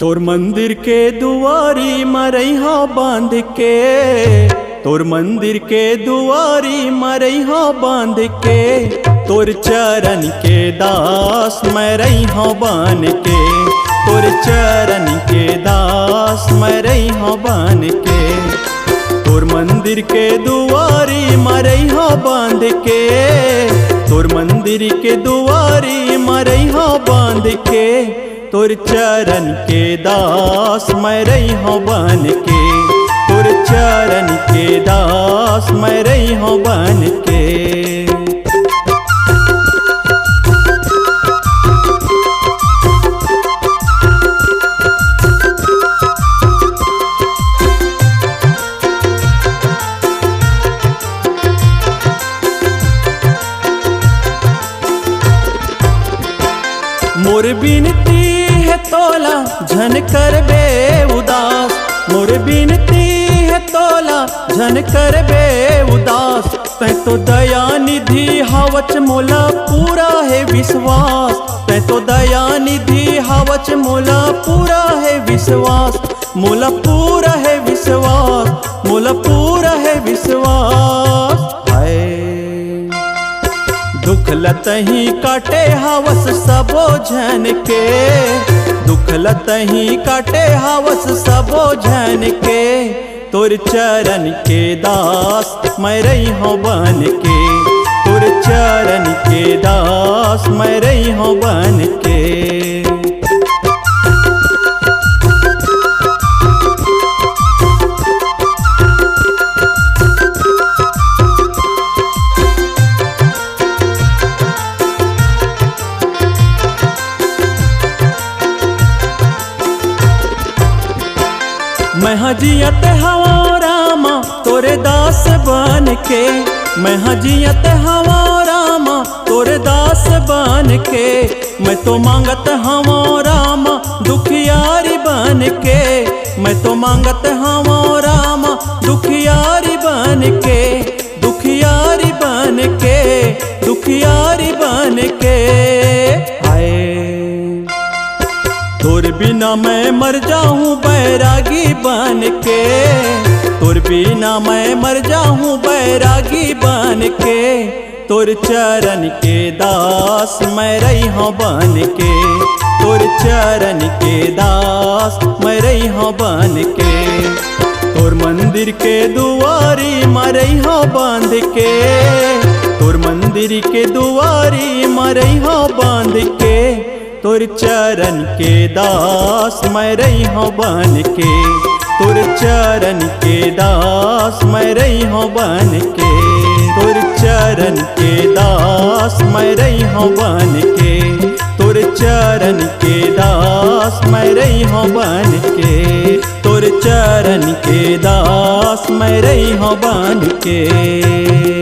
तोर मंदिर के दुआरी मरैहा बांध के, तोर मंदिर के दुआरी मरैहा बांध के, तोर चरण के दास मरैहा बांध के, तोर चरण के दास मरैहा बांध के। तोर मंदिर के दुआरी मरैहा बांध के, तोर मंदिर के दुआरी मरैहा बांध के, तोर चरण के दास मरैहा बांध के, तोर चरण के दास मरैहा बांध के। मोर बिनती है तोला झन करबे उदास, मोर बिनती है तोला झन करबे उदास। तै तो दया निधि हावच मोला पूरा है विश्वास, तै तो दया निधि हावच मोला पूरा है विश्वास, मोला पूरा है विश्वास, मोला पूरा है विश्वास। दुख लतही काटे हावस सबो झन के, दुख लतही काटे हावस सबो झन के, तोर चरण के दास मरैहा बांध के, तोर चरण के दास मरैहा बांध के। मैं हजियत हवा रामा तोरे दास बन के, मैं हजियत हवा रामा तोरे दास बन के, मैं तो मांगत हवा रामा दुखियारी बन के, मैं तो मांगत हवा रामा दुखियारी बन के, दुखियारी बन के, दुखियारी बन के। तोर बिना मैं मर जाऊं बैरागी बन के, तोर बिना मैं मर जाऊं बैरागी बन के, तोर चरण के दास मरैहा बन के, तोर चरण के दास मरैहा बन के। तोर मंदिर के दुआरी मरैहा बांध के, तोर मंदिर के दुआरी मरैहा बांध के, तोर चरण के दास मरैहा बांध के, तोर चरण के दास मरैहा बांध के, तोर चरण के दास मरैहा बांध के, तोर चरण के दास मरैहा बांध के, तोर चरण के दास मरैहा बांध के।